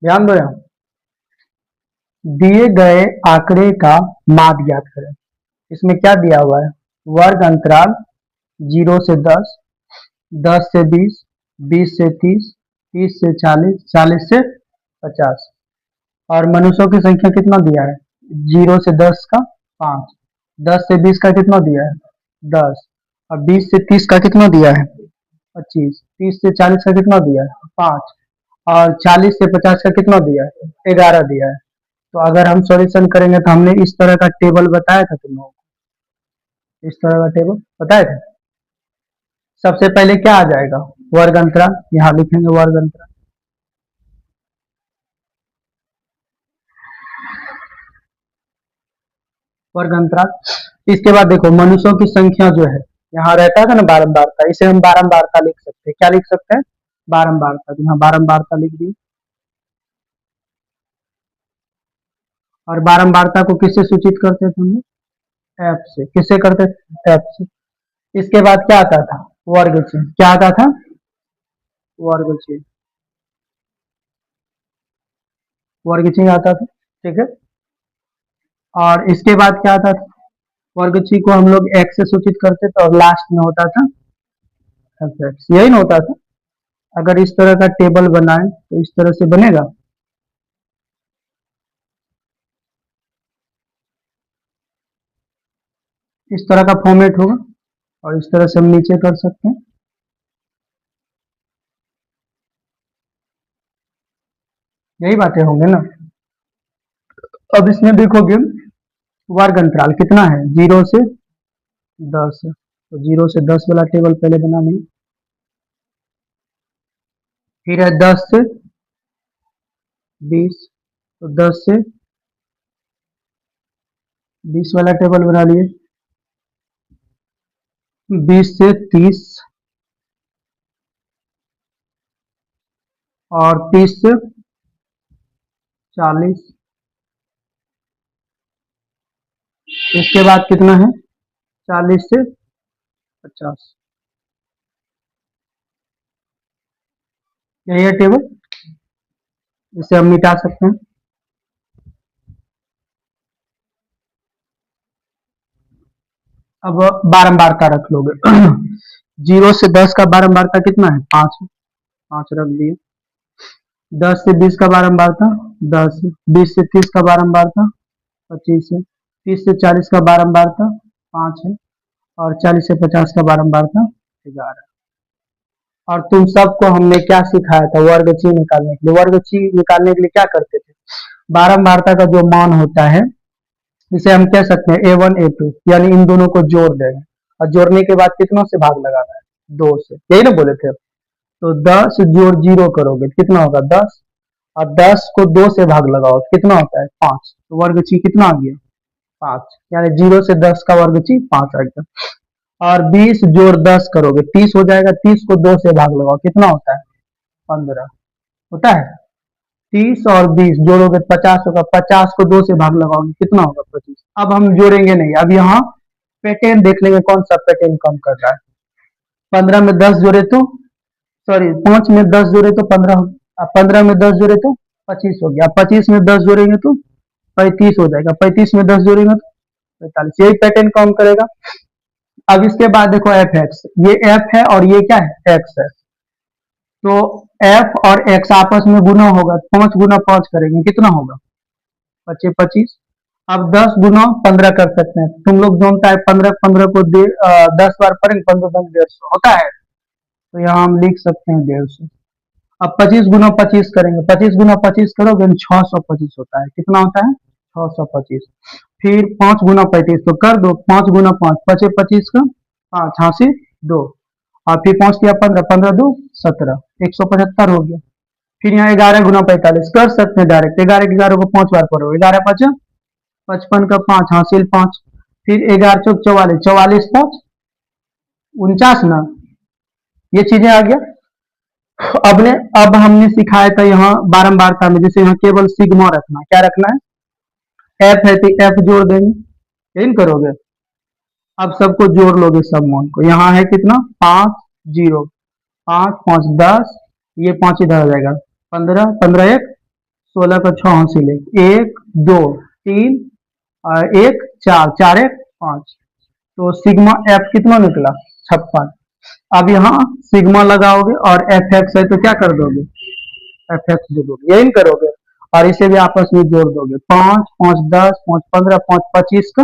ध्यान दो यहाँ, दिए गए आंकड़े का माध्य ज्ञात करें। इसमें क्या दिया हुआ है? वर्ग अंतराल 0 से 10, 10 से 20, 20 से 30, 30 से 40, 40 से 50। और मनुष्यों की संख्या कितना दिया है? 0 से 10 का 5, 10 से 20 का कितना दिया है? 10, और 20 से 30 का कितना दिया है? 25, 30 से 40 का कितना दिया है? 5, और 40 से 50 का कितना दिया है? 11 दिया है। तो अगर हम सॉल्यूशन करेंगे तो हमने इस तरह का टेबल बताया था तुम लोगों को, इस तरह का टेबल बताया था। सबसे पहले क्या आ जाएगा? वर्ग अंतराल, यहाँ लिखेंगे वर्ग अंतराल। वर्ग अंतराल। इसके बाद देखो मनुष्यों की संख्या जो है, यहाँ रहता था ना बारंबारता, इसे हम बारंबारता लिख सकते हैं। क्या लिख सकते हैं? बारंबारता। तो यहाँ बारंबारता लिख दी। और बारंबारता को किससे सूचित करते थे हम लोग? एफ से। किससे करते थे? एफ से। इसके बाद क्या आता था? वर्ग चिन्ह। क्या आता था? वर्ग चिन्ह। वर्ग चिन्ह आता था, ठीक है। और इसके बाद क्या आता था? वर्ग चिन्ह को हम लोग एक्स से सूचित करते थे और लास्ट में होता था एफ एक्स। यही ना होता था। अगर इस तरह का टेबल बनाए तो इस तरह से बनेगा। इस तरह का फॉर्मेट होगा और इस तरह से हम नीचे कर सकते हैं। यही बातें होंगे ना। अब इसमें देखोगे वर्ग अंतराल कितना है? 0 से 10 है। तो 0 से 10 वाला टेबल पहले बना लेंगे। फिर है 10 से 20, तो 10 से 20 वाला टेबल बना लिए। 20 से 30 और 30 से 40। इसके बाद कितना है? 40 से 50। यही है टेबल। इसे हम मिटा सकते हैं। अब बारंबारता रख लोगे। 0 से 10 का बारंबारता कितना है? 5 है। 5 रख दिए। 10 से 20 का बारंबारता 10 है। 20 से 30 का बारंबारता 25 है। 30 से 40 का बारंबारता 5 है। और 40 से 50 का बारंबारता 11। और तुम सबको हमने क्या सिखाया था? वर्ग चिन्ह निकालने के लिए। वर्ग चिन्ह निकालने के लिए क्या करते थे? बारंबारता का जो मान होता है, इसे हम कह सकते हैं A1 A2, यानी इन दोनों को जोड़ देंगे। और जोड़ने के बाद कितनों से भाग लगाना है? 2 से। यही ना बोले थे। तो 10 जोड़ 0 करोगे तो कितना होगा? 10। और 10 को 2 से भाग लगाओ तो कितना होता है? 5। तो वर्ग चिन्ह कितना आ गया? 5। यानी 0 से 10 का वर्ग चिन्ह 5 आ गया। और 20 जोड़ 10 करोगे 30 हो जाएगा। 30 को 2 से भाग लगाओ कितना होता है? 15 होता है। 30 और 20 जोड़ोगे 50 होगा। 50 को 2 से भाग लगाओगे कितना होगा? 25। अब हम जोड़ेंगे नहीं, अब यहाँ पैटर्न देख लेंगे कौन सा पैटर्न कम कर रहा है। 15 में 10 जोड़े तो, सॉरी 5 में 10 जोड़े तो 15 हो गया। 15 में 10 जोड़े तो 25 हो गया। 25 में 10 जोड़ेंगे तो 35 हो जाएगा। 35 में 10 जोड़ेंगे तो 45। यही पैटर्न कम करेगा। अब इसके बाद देखो एफ एक्स, ये एफ है और ये क्या है? एक्स है। तो एफ और एक्स आपस में गुना होगा। 5 गुना 5 करेंगे कितना होगा? 25 25। अब 10 गुना 15 कर सकते हैं। तुम लोग जानता है 15 15 को 10 बार करेंगे 15 15 150 होता है। तो यहाँ हम लिख सकते हैं 150। अब 25 गुना 25 करेंगे। 25 गुना 25 करोगे 625 होता है। कितना होता है? 625। फिर 5 गुना 35 तो कर दो। 5 गुना 5 पचे 25 का 5 हासिल 2। और फिर 5 किया 15, 15 दो 17, 175 हो गया। फिर यहाँ 11 गुना 45 कर सकते हैं डायरेक्ट। 11 11 को 5 बार करो। 11 5 55 का 5 हासिल 5। फिर 11 चौक 44, 44 5 49 ना। ये चीजें आ गया। अब हमने सिखाया था यहाँ बारंबारता में, जैसे यहाँ केवल सिग्मा रखना। क्या रखना है? एफ है तो एफ जोड़ देंगे। यही करोगे। अब सबको जोड़ लोगे सब मान को। यहाँ है कितना? 5 0 5 5 10, ये 5 इधर आ जाएगा 15 15 1 16 का 6 हासिल है, 1 2 3 और 1 4, 4 1 5। तो सिग्मा एफ कितना निकला? 56। अब यहाँ सिग्मा लगाओगे और एफ एक्स है तो क्या कर दोगे? एफ एक्स दे दोगे, यही करोगे। और इसे भी आपस में जोड़ दोगे, 5 5 10 5 15 5 25 का,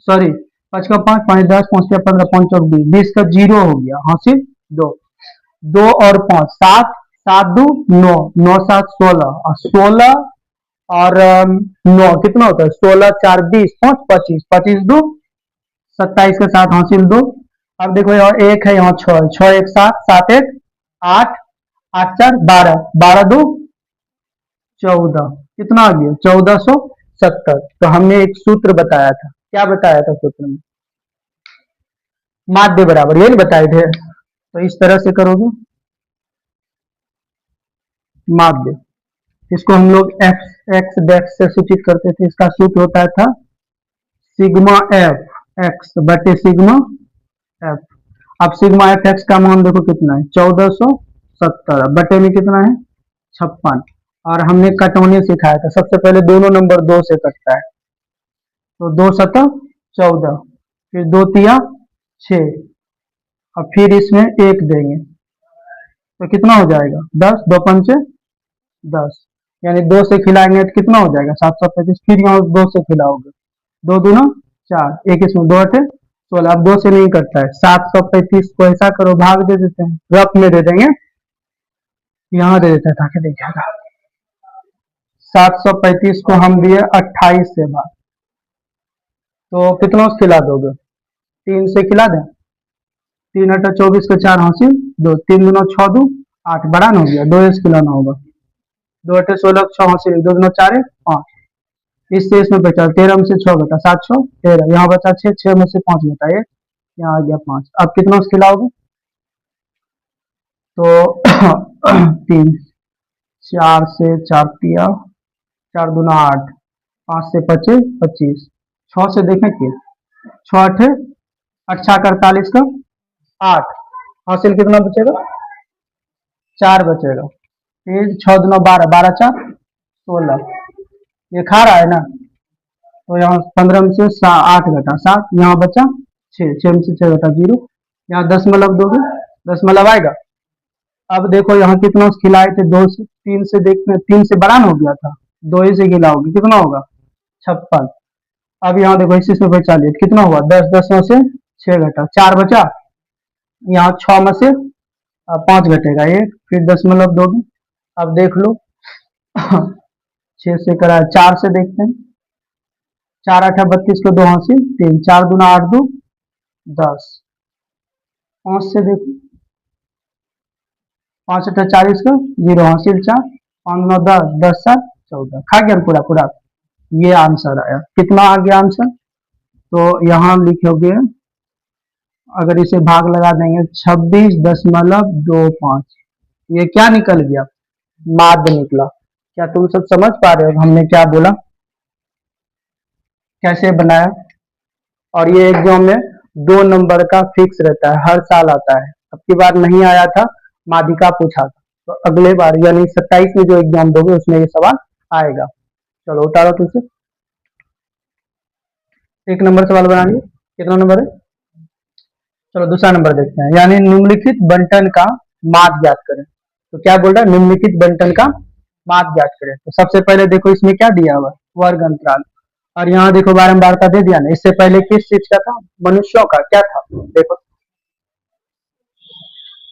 सॉरी 5 का 5 5 10 5 का 15 5 चौक 20, 20 का 0 हो गया, हासिल 2। 2 और 5 7, 7 2 9, 9 7 16 और 16 और 9 कितना होता है? 16 4 20 5 25, 25 2 27 के साथ हासिल 2। अब देखो यहाँ एक है, यहाँ 6 है, 6 1 7 7 1 8, 8 4 12, 12 2 14, कितना आ गया? 1470। तो हमने एक सूत्र बताया था, क्या बताया था सूत्र में? माध्य बराबर, ये नहीं बताए थे? तो इस तरह से करोगे माध्य। इसको हम लोग एक्स एक्स डैश से सूचित करते थे। इसका सूत्र होता था सिग्मा एफ एक्स बटे सिग्मा एफ। अब सिग्मा एफ एक्स का मान देखो कितना है? 1470 बटे में कितना है? 56। और हमने कटौनी सिखाया था, सबसे पहले दोनों नंबर 2 से कटता है, तो 2 7 14, फिर 2 तिया 6, और फिर इसमें 1 देंगे तो कितना हो जाएगा? 10, 2 पंचे 10, यानी 2 से खिलाएंगे तो कितना हो जाएगा? 735। फिर यहाँ 2 से खिलाओगे, 2 दूना 4, एक इसमें 2 8 16। अब 2 से नहीं करता है, 735 को ऐसा करो भाग दे देते हैं, रफ में दे देंगे, यहाँ दे देते हैं ताकि देखिएगा। 735 को हम दिए 28 से भाग, तो कितना खिला दोगे? 3 से खिला दें, 3 8 24 के 4 हासिल 2, 3 दूना 6 2 8, बड़ा ना हो गया, 2 से खिलाना होगा, 2 8 16 6 हासिल 2 दूना 4 5, इससे इसमें बचा 13 में से 6 घटा 7 6 13, यहाँ बचा 6, 6 में से 5 घटा 1, यहाँ आ गया 5। अब कितना खिलाओगे? तो 3 4 से 4 तिया 4 दूना 8, 5 से 25 25, 6 से देखें कि 6 8 8 48 का 8, हासिल कितना बचेगा? 4 बचेगा। फिर 6 दूना 12, 12 4 16, ये खा रहा है ना, तो यहाँ 15 में से 8 घटा 7, यहाँ बचा 6, 6 में से 6 घटा 0, यहाँ दशमलव दोगे, दशमलव आएगा। अब देखो यहाँ कितना खिलाए थे? 2 से 3 से देखने, 3 से बड़ा ना हो गया था, 2 ही से खिलाओगे कितना होगा? 56। अब यहाँ देखो इसी से बचा लिया, कितना हुआ? 10, 10 में से 6 घटा 4 बचा, यहाँ 6 में से 5 घटेगा 1, फिर दशमलव दोगे। अब देख लो 6 से करा 4 से देखते हैं, 4 8 32 को 2 हासिल 3, 4 दूना 8 2 10, 5 से देखो, 5 8 40 का 0 हासिल 4, 5 9 10 10 7 14, खा गया पूरा पूरा। ये आंसर आया, कितना आ गया आंसर? तो यहाँ लिखोगे, अगर इसे भाग लगा देंगे 26.25, ये क्या निकल गया? माध्य निकला। क्या तुम सब समझ पा रहे हो हमने क्या बोला, कैसे बनाया? और ये एग्जाम में 2 नंबर का फिक्स रहता है, हर साल आता है। अब की बार नहीं आया था, माध्यिका पूछा था, तो अगले बार यानी 27 में जो एग्जाम दोगे उसमें ये सवाल आएगा। चलो उतारो तुमसे, 1 नंबर सवाल बना लिए, कितना नंबर है? चलो दूसरा नंबर देखते हैं, यानी निम्नलिखित बंटन का माध्य ज्ञात करें। तो क्या बोल रहा है? निम्नलिखित बंटन का माध्य ज्ञात करें। तो सबसे पहले देखो इसमें क्या दिया हुआ? वर्ग अंतराल। और यहाँ देखो बारंबारता दे दिया ना, इससे पहले किस चीज का था? मनुष्यों का। क्या था? देखो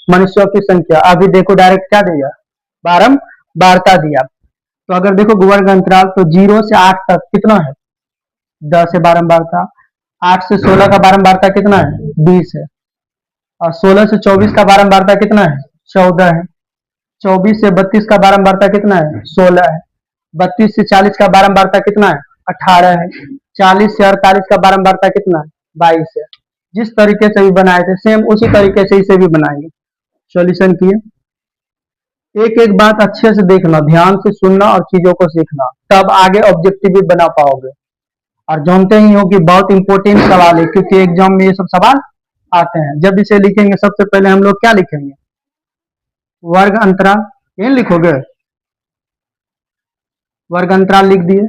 मनुष्यों की संख्या। अभी देखो डायरेक्ट क्या दिया? बारंबारता दिया। तो अगर देखो वर्ग अंतराल, तो 0 से 8 तक कितना है? 10 है बारंबारता। 8 से 16 का बारंबारता कितना है? 20 है। और 16 से 24 का बारंबारता कितना है? 14 है। 24 से 32 का बारंबारता कितना है? 16 है। 32 से 40 का बारंबारता कितना है? 18 है। 40 से 48 का बारंबारता कितना है? 22 है। जिस तरीके से भी बनाए थे सेम उसी तरीके से इसे भी बनाएंगे। सॉल्यूशन किए, एक एक बात अच्छे से देखना, ध्यान से सुनना और चीजों को सीखना, तब आगे ऑब्जेक्टिव भी बना पाओगे। और जानते ही हो कि बहुत इंपॉर्टेंट सवाल है, क्योंकि एग्जाम में ये सब सवाल आते हैं। जब इसे लिखेंगे सबसे पहले हम लोग क्या लिखेंगे? वर्ग अंतराल, ये लिखोगे। वर्ग अंतराल लिख दिए।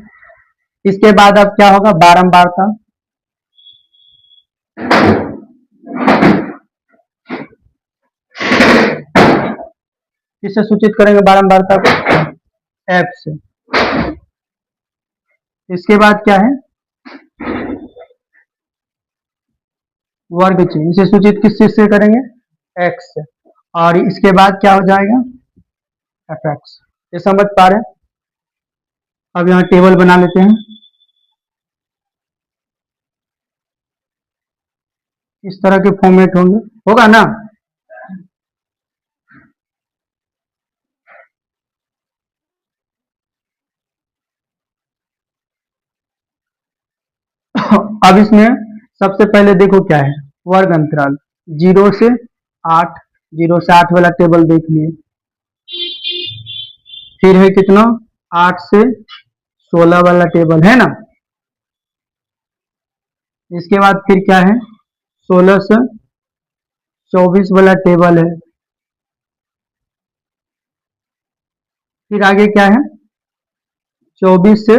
इसके बाद अब क्या होगा, बारंबारता। किससे सूचित करेंगे बारंबारता को, एफ से। इसके बाद क्या है, वर्ग चिन्ह, इसे सूचित किस चीज से करेंगे, एक्स से। और इसके बाद क्या हो जाएगा, एफ एक्स। ये समझ पा रहे हैं। अब यहाँ टेबल बना लेते हैं। इस तरह के फॉर्मेट होंगे, होगा ना। अब इसमें सबसे पहले देखो क्या है, वर्ग अंतराल 0 से 8, 0 से 8 वाला टेबल देख लिए। फिर है कितना, 8 से 16 वाला टेबल है ना। इसके बाद फिर क्या है, 16 से 24 वाला टेबल है। फिर आगे क्या है, 24 से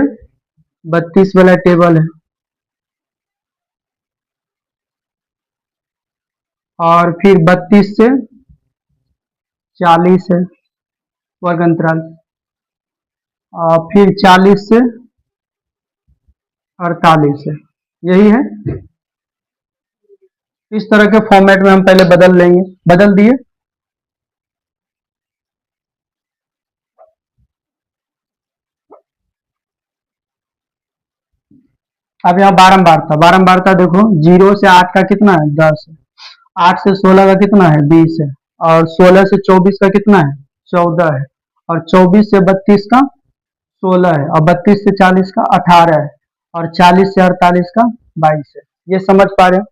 32 वाला टेबल है। और फिर 32 से 40 है वर्ग अंतराल। और फिर 40 से 48 है। यही है। इस तरह के फॉर्मेट में हम पहले बदल लेंगे, बदल दिए। अब यहाँ बारंबारता, बारंबारता देखो 0 से 8 का कितना है, 10 है। 8 से 16 का कितना है, 20 है। और 16 से 24 का कितना है, 14 है। और 24 से 32 का 16 है। और 32 से 40 का 18 है। और 40 से 48 का 22 है। ये समझ पा रहे हो।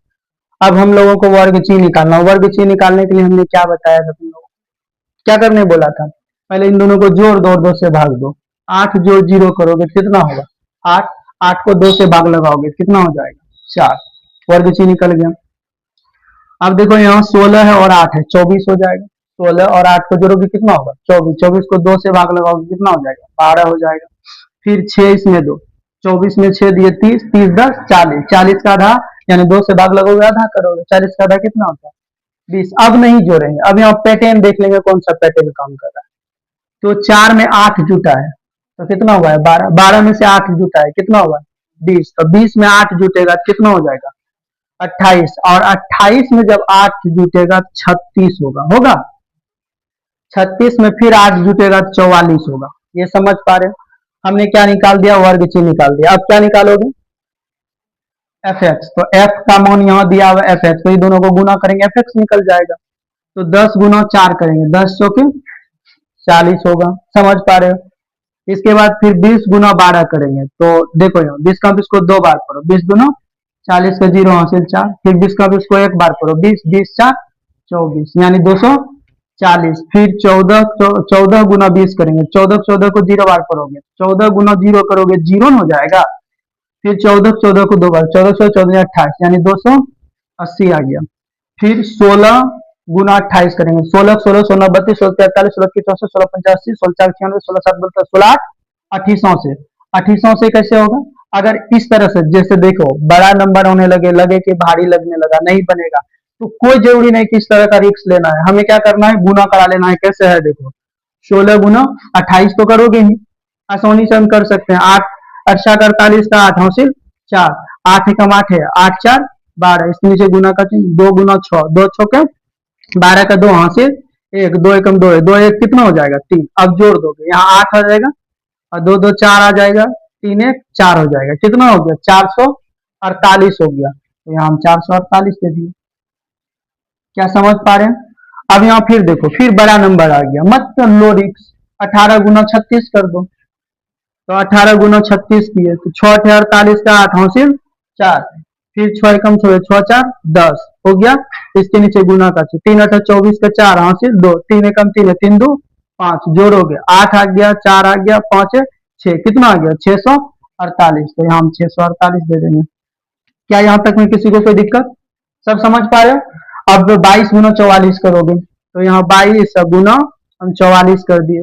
अब हम लोगों को वर्ग चिन्ह निकालना। वर्ग चिन्ह निकालने के लिए हमने क्या बताया था तुम लोगों को, क्या करने बोला था, पहले इन दोनों को जोड़ दो और 2 से भाग दो। 8 जोड़ 0 करोगे कितना होगा, 8। 8 को 2 से भाग लगाओगे कितना हो जाएगा, 4। वर्ग चिन्ह निकल गया। अब देखो यहाँ 16 है और 8 है, 24 हो जाएगा। 16 और 8 को जोड़ोगे कितना होगा, 24। 24 को 2 से भाग लगाओगे कितना हो जाएगा, 12 हो जाएगा। फिर 6 इसमें दो, 24 में 6 दिए 30, 30 10 40, 40 का आधा यानी 2 से भाग लगोगे आधा करोगे, 40 का आधा कितना होता है, 20। अब नहीं जोड़ेंगे, अब यहाँ पैटर्न देख लेंगे कौन सा पैटर्न काम कर रहा है। तो 4 में 8 जुटा है तो कितना हुआ है, 12। 12 में से 8 जुटा है कितना हुआ, 20। तो 20 में 8 जुटेगा कितना हो जाएगा, 28। और 28 में जब 8 जुटेगा 36 होगा, होगा। 36 में फिर 8 जुटेगा 44 होगा। ये समझ पा रहे हो। हमने क्या निकाल दिया, वर्ग चिन्ह निकाल दिया। अब क्या निकालोगे, एफ एक्स। तो एफ का मान यहाँ दिया हुआ एफ एक्स, तो ये दोनों को गुना करेंगे एफ एक्स निकल जाएगा। तो 10 गुना 4 करेंगे, 10 सौ के 40 होगा। समझ पा रहे हो। इसके बाद फिर 20 गुना 12 करेंगे, तो देखो यहाँ 20 का 20 को 2 बार करो, 20 गुना 40 का 0 हासिल 4। फिर 20 का 20 को 1 बार करो, 20 20 4 24 यानी 240। फिर 14 गुना 20 करेंगे, 14 को 0 बार करोगे, 14 गुना 0 करोगे 0 हो जाएगा। फिर 14 को 2 बार, 14 14 28 यानी 280 आ गया। फिर 16 गुना 28 करेंगे, 16 16 16 32 16 43 16 64 16 85 16 96 16 7 बोलते 16 8 28 से। 28 से कैसे होगा, अगर इस तरह से जैसे देखो बड़ा नंबर होने लगे, लगे कि भारी लगने लगा, नहीं बनेगा, तो कोई जरूरी नहीं कि इस तरह का रिस्क लेना है। हमें क्या करना है, गुना करा लेना है। कैसे है देखो, 16 गुना 28 तो करोगे ही, आसानी से हम कर सकते हैं। 8 8 48 का 8 हासिल 4, 8 एकम 8 है, 8 4 12, इसके नीचे गुना का चिन्ह, 2 गुना 6, 2 6 के 12 का 2 हासिल 1, 2 एकम 2 है, 2 1 कितना हो जाएगा 3। अब जोड़ दोगे, यहाँ 8 आ जाएगा और 2 2 4 आ जाएगा, 3 1 4 हो जाएगा। कितना हो गया, 448 हो गया। तो यहाँ हम 448 दे दिए। क्या समझ पा रहे हैं। अब यहाँ फिर देखो, फिर बड़ा नंबर आ गया, मत लो रिक्स। 18 गुना 36 कर दो, तो 18 गुना 36 किए तो 6 48 का 8 हासिल 4। फिर 6 एकम 6 6 4 10 हो गया। इसके नीचे गुना का 3 8 24 का 4 हासिल 2, 3 एकम 3 है, 3 2 5 जोड़ोगे, 8 आ गया, 4 आ गया, 5 है 6, कितना आ गया 648। तो यहाँ हम 648 दे देंगे। क्या यहाँ तक में किसी को कोई दिक्कत, सब समझ पा रहे हो। अब 22 गुना 44 करोगे, तो यहाँ 22 गुना हम 44 कर दिए,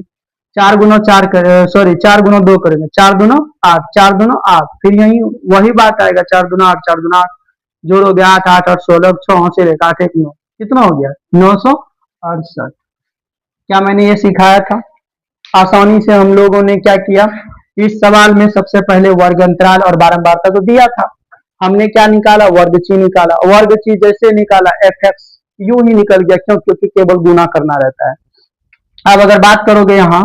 4 गुना 4 कर, सॉरी 4 गुना 2 करेंगे, 4 दूना 8, 4 दूना 8, फिर यही वही बात आएगा, 4 दूना 8, 4 दूना 8, जोड़ोगे 8 8 8 16, 6 से लेकर 8 1 9, कितना हो गया 968। क्या मैंने ये सिखाया था? आसानी से हम लोगों ने क्या किया, इस सवाल में सबसे पहले वर्ग अंतराल और बारंबारता तो दिया था, हमने क्या निकाला, वर्ग ची निकाला, वर्ग ची जैसे निकाला एफ एक्स यूं ही निकल गया, क्यों, क्योंकि केवल गुना करना रहता है। अब अगर बात करोगे यहाँ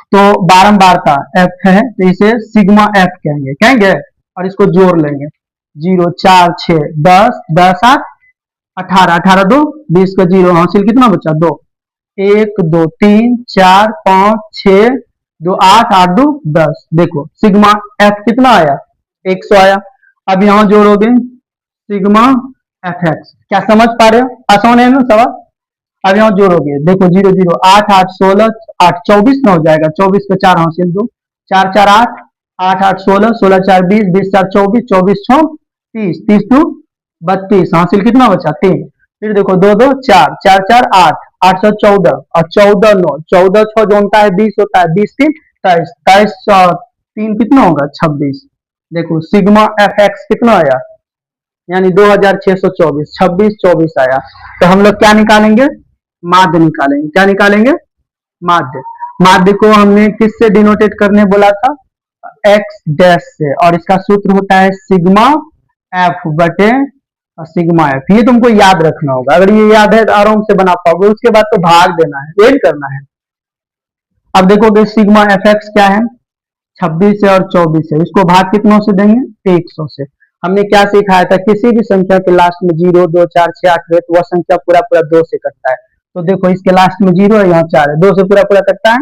तो बारंबारता एफ है, तो इसे सिग्मा एफ कहेंगे, कहेंगे, और इसको जोड़ लेंगे, 0 4 6 10 10 8 18, 18 2 20 का 0 हासिल कितना बचा 2, 1 2 3 4 5 6 2 8 8 2 10, देखो सिग्मा एफ कितना आया 100 आया। अब यहाँ जोड़ोगे सिग्मा एफ एक्स, क्या समझ पा रहे हो, आसान है ना सवाल। अब यहाँ जोड़ोगे, देखो 0 0 8 8 16 8 24 ना हो जाएगा, 24 का 4 हासिल 2, 4 4 8 8 8 16 16 4 20 20 4 24 24 6 30 30 2 32 हासिल कितना बचा 3, फिर देखो 2 2 4 4 4 8 8 7 14 और 14 9 14 6 जोड़ता है 20 होता है, 20 3 23 23 3 कितना होगा 26, देखो सिग्मा एफ एक्स कितना आया, यानी 2624, 26 24 आया। तो हम लोग क्या निकालेंगे, माध्य निकालेंगे, क्या निकालेंगे, माध्य। माध्य को हमने किससे डिनोटेट करने बोला था, एक्स डैश से, और इसका सूत्र होता है सिग्मा एफ बटे सिग्मा एफ, ये तुमको याद रखना होगा, अगर ये याद है तो आराम से बना पाओगे, उसके बाद तो भाग देना है, ये करना है। अब देखोगे सिग्मा एफ एक्स क्या है, 26 है और 24 है, इसको भाग कितनों से देंगे 100 से। हमने क्या सिखाया था, किसी भी संख्या के लास्ट में 0 2 4 6 8 है तो वह संख्या पूरा पूरा 2 से कटता है, तो देखो इसके लास्ट में 0 है, यहाँ 4 है, 2 से पूरा पूरा कटता है,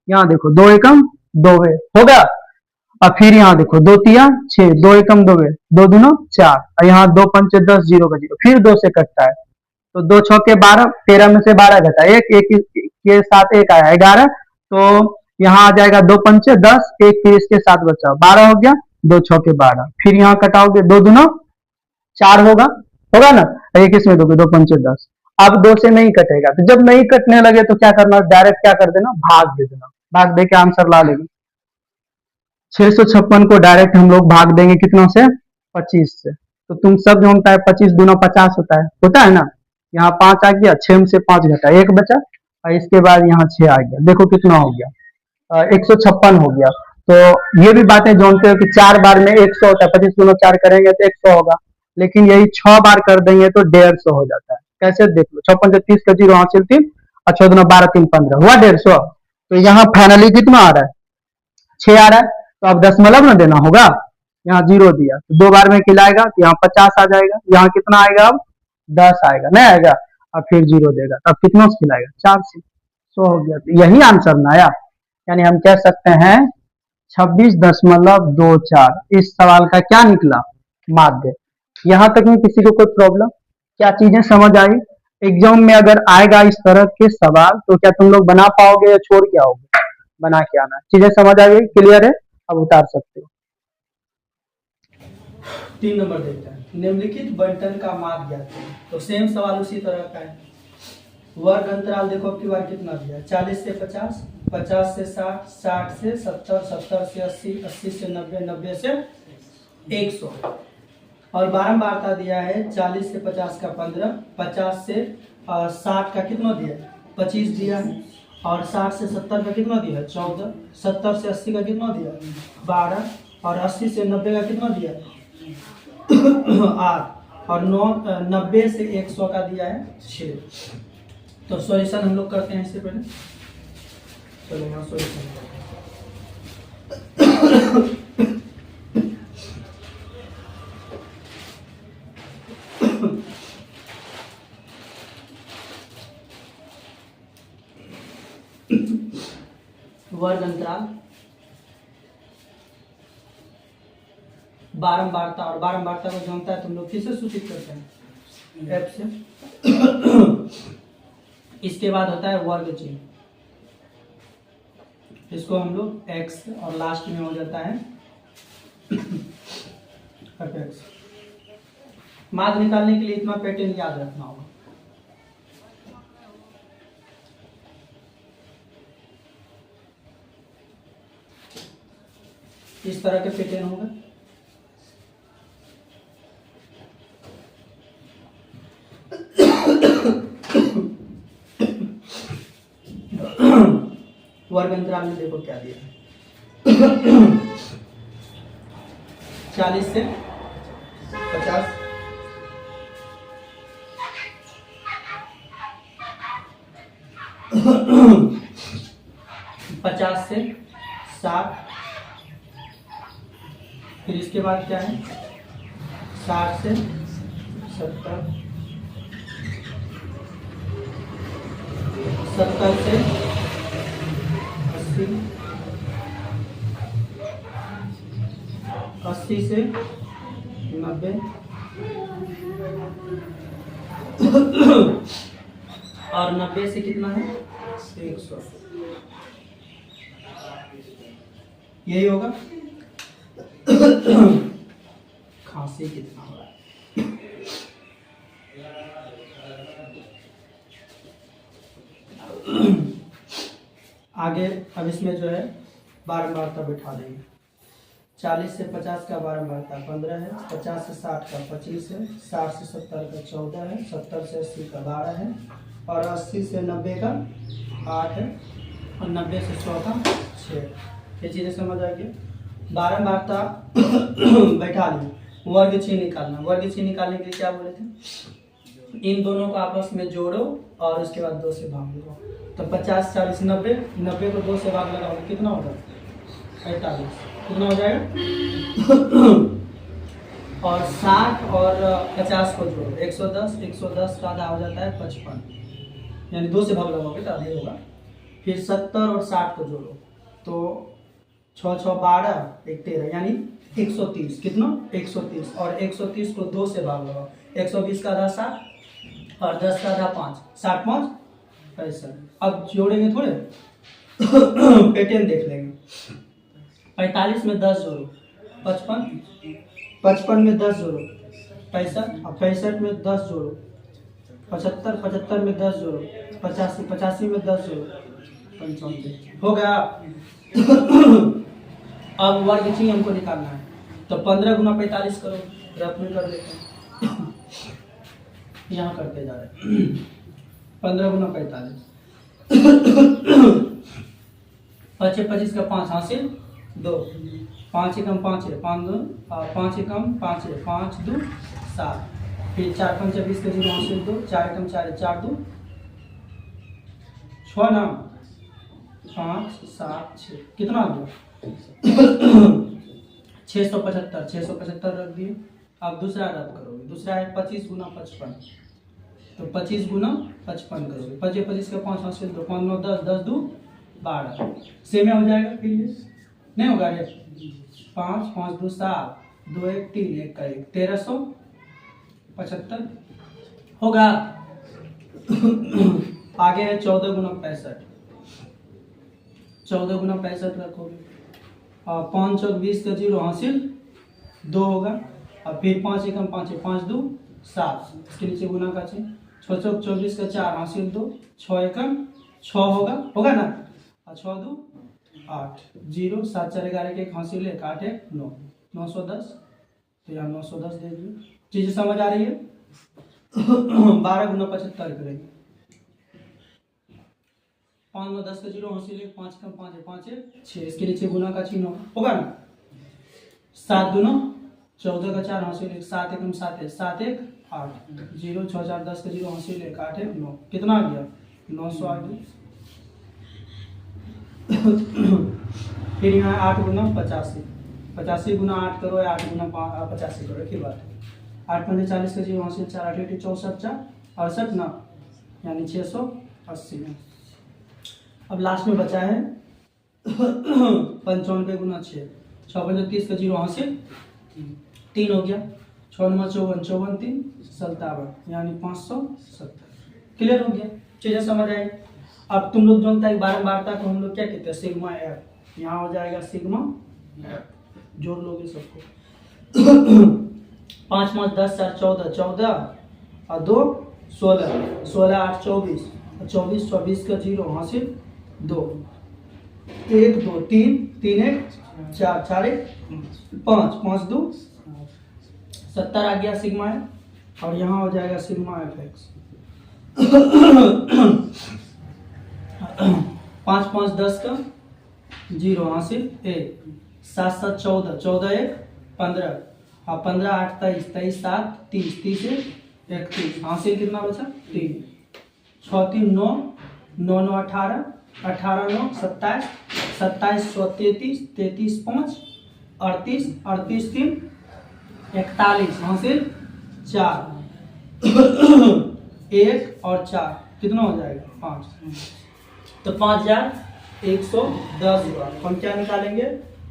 यहाँ देखो 2 एकम 2 है, होगा। और फिर यहाँ देखो 2 तिया 6, 2 एकम 2 है, 2 दूनो 4, और यहाँ 2 पंचे 10, 0 का 0, फिर 2 से कटता है, तो 2 छक्के 12, 13 में से 12 घटा एक, एक के साथ एक आया 11, तो यहाँ आ जाएगा 2 पंचे 10, एक फिर इसके साथ बचा 12 हो गया, 2 छक्के 12, फिर यहाँ कटाओगे 2 दूनो 4 होगा, होगा ना, एक इसमें दोगे 2 पंचे 10, अब 2 से नहीं कटेगा, तो जब नहीं कटने लगे तो क्या करना, डायरेक्ट क्या कर देना, भाग दे देना, भाग दे के आंसर ला लेंगे। 656 को डायरेक्ट हम लोग भाग देंगे कितनों से, 25 से, तो तुम सब जानता है 25 दूना 50 होता है ना, यहाँ 5 आ गया, 6 में से 5 घटा 1 बचा, और इसके बाद यहाँ 6 आ गया, देखो कितना हो गया 156 हो गया। तो ये भी बातें जानते हो कि 4 बार में 100 होता है, 25 गुना 4 करेंगे तो 100 होगा, लेकिन यही 6 बार कर देंगे तो 150 हो जाता है, कैसे देख लो, 6 पंचे 30 का 0 हासिल 3, और 6 दूना 12 3 15 हुआ 150, तो यहाँ फाइनली कितना आ रहा है 6 आ रहा है, तो अब दशमलव में देना होगा, यहाँ 0 दिया तो 2 बार में खिलाएगा तो यहाँ 50 आ जाएगा, यहाँ कितना आएगा अब 10 आएगा, नहीं आएगा, अब फिर 0 देगा, तब कितनों से खिलाएगा 4 से, 100 हो गया, तो यही आंसर ना आया, यानी हम कह सकते हैं 26.24, इस सवाल का क्या निकला, माध्य। यहां तक में किसी को कोई प्रॉब्लम, क्या चीजें समझ आई, एग्जाम में अगर आएगा इस तरह के सवाल तो क्या तुम लोग बना पाओगे या छोड़ के आओगे, बना के आना, चीजें समझ आ गई, क्लियर है, अब उतार सकते हो। 3 नंबर देखते हैं, निम्नलिखित बंटन का माप ज्ञात करें, तो सेम सवाल उसी तरह का है, वर्ग अंतराल देखो अब की बार कितना दिया, 40 से 50, 50 से 60, 60 से 70, 70 से 80, 80 से 90, 90 से 100, और बारंबारता दिया है 40 से 50 का 15, 50 से 60 का कितना दिया 25 दिया है, और 60 से 70 का कितना दिया 14, 70 से 80 का कितना दिया 12, और 80 से 90 का कितना दिया 8, और 90 से 100 का दिया है 6। तो सॉल्यूशन हम लोग करते हैं इससे पहले, चलो यहाँ सॉल्यूशन वर्ग अंतराल, बारंबारता, और बारंबारता को जानता है तुम लोग किससे सूचित करते हैं एफ से। इसके बाद होता है वर्ग चिन्ह, इसको हम लोग एक्स, और लास्ट में हो जाता है एक्स। माध्य निकालने के लिए इतना पैटर्न याद रखना होगा। इस तरह के पैटर्न होगा। वर्ग अंतराल में देखो क्या दिया है। 40 से 50, 50 से 60, फिर इसके बाद क्या है 60 से 70, 70 से 80, 80 से 90 और 90 से कितना है 100, यही होगा। खांसी कितना हो रहा है आगे। अब इसमें जो है बारंबारता बैठा देंगे। 40 से 50 का बारंबारता 15 है, 50 से 60 का 25 है, 60 से 70 का 14 है, 70 से 80 का 12 है और 80 से 90 का 8 है और 90 से 100 का 6। ये चीज़ें समझ आ गई। बारंबारता बैठा ली। वर्ग चिन्ह निकालना। वर्ग चिन्ह निकालने के लिए क्या बोले थे, इन दोनों को आपस में जोड़ो और उसके बाद 2 से भाग लो। तो 50, 40, 90, 90 को 2 से भाग लगाओ कितना होगा 45, कितना हो जाएगा। और 60 और 50 को जोड़ो 110, 110 का आधा हो जाता है 55, यानी 2 से भाग लगाओगे तो आधे होगा। फिर 70 और 60 को जोड़ो तो 6 6 12 1 13 यानी 130, कितना 130 और 130 को 2 से भाग लगाओ। 120 का आधा 60 और 10 का आधा 5, 60 5 65। अब जोड़ेंगे थोड़े पैटर्न देख लेंगे। 45 में 10 जोड़ो 55, 55 में 10 जोड़ो 65 और 65 में 10 जोड़ो 75, 75 में 10 जोड़ो 85, 85 में 10 जोड़ो 95, हो गया। अब वर्ग चिन्ह हमको निकालना है तो 15 गुना 45 करो, रफ में कर लेते हैं। यहाँ करते जा रहे 15 गुना 45, 25 का 5 हासिल 2, 5 एकम 5 है 5 2 और 5 एकम 5 है 5 2 7, फिर 4 5 20 का 0 हासिल 2, 4 एकम 4 है 4 2 6 ना 5 7 6, कितना आ गया 675, 675 रख दिए। अब दूसरा रद्द करोगे, दूसरा है 25 गुना 55, तो 25 गुना 55 करोगे। 25 25 का 5 हासिल 2, 5 9 10, 10 2 12, सेम हो जाएगा। फिर ये नहीं होगा ये 5 5 2 7 2 1 3 1 का 1, 1375 होगा। आगे है 14 गुना 65, 14 गुना 65 रखोगे और 5 और 20 का 0 हासिल 2 होगा और फिर 5 एकम 5 है 5 2 7, इसके नीचे गुना का चिन्ह। 6 चौक 24 का 4 हासिल 2, 6 एकम 6 होगा ना और 6 2 8, 0 7 4 11 के 1 हासिल 1 8 1 9, 910, तो यहाँ 910 दे दिए। चीज़ें समझ आ रही है। 12 गुना 75 करेंगे, 5 9 10 का 0 हासिल 1, 5 कम 5 है 5 1 6, इसके नीचे गुना का चिन्ह होगा ना। 7 2 9 14 का 4 हासिल 1, 7 एकम 7 है 7 1 8, 0 6 4 10 का 0 हासिल 1 8 1 9, कितना आ गया 900 आ गया। फिर यहाँ 8 गुना 85, 85 गुना 8 करो या 8 गुना 85 करो, एक ही बात है। 8 5 40 का 0 हासिल 4 8 8 64 4 68 ना, यानी 680 में। अब लास्ट में बचा है 95 गुना 6, 6 5 30 का 0 हासिल 3 हो गया, 6 9 54 54 3 57, यानी 570। क्लियर हो गया, चीजें समझ आई। अब तुम लोग जानता है बारंबारता को हम लोग क्या कहते हैं सिग्मा एफ, यहाँ हो जाएगा सिग्मा एफ, जोड़ लोगे सबको। 5 5 10 4 14 14 और 2 16, 16 8 24 और 24 24 का 0 हासिल 2, 1 2 3 3 1 4 4 1 5 5 2 70 आ गया सिग्मा है, और यहाँ हो जाएगा सिग्मा एफ एक्स। 5 5 10 का 0 हासिल 1 7 7 14 14 1 15 और 15 8 23 23 7 30 30 31 हासिल कितना बचा 3 6 3 9 9 9 18 18 9 27 27 33 33 5 38 38 3 41 हासिल 4 1 और 4 कितना हो जाएगा 5। तो 5110 हुआ। हम क्या निकालेंगे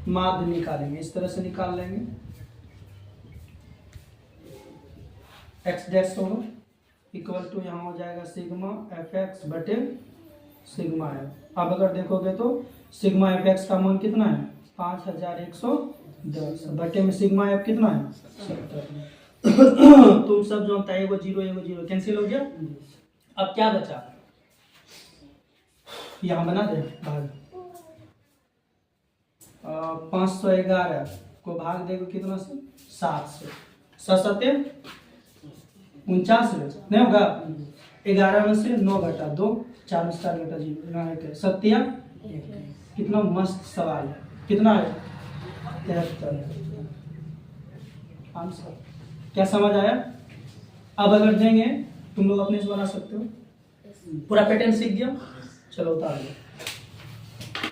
माध्य निकालेंगे, इस तरह से निकाल लेंगे। एक्स डैश होगा इक्वल टू यहाँ हो जाएगा सिग्मा एफ एक्स बटे सिग्मा एफ। अब अगर देखोगे तो सिग्मा एफ एक्स का मान कितना है 5110 बटे में सिग्मा एफ कितना है 70। तुम सब जो होता है वो जीरो कैंसिल हो गया। अब क्या बचा यहाँ बना दे भाग 511 को भाग देगा कितना से 7 से 7 49 नहीं होगा। 11 में से 9 घटा 2 4 में 4 घटा 0 सत्या कितना मस्त सवाल है। कितना है 73 आंसर। क्या समझ आया। अब अगर देंगे तुम लोग अपने से बना सकते हो। पूरा पैटर्न सीख गया। चलो उतार लो।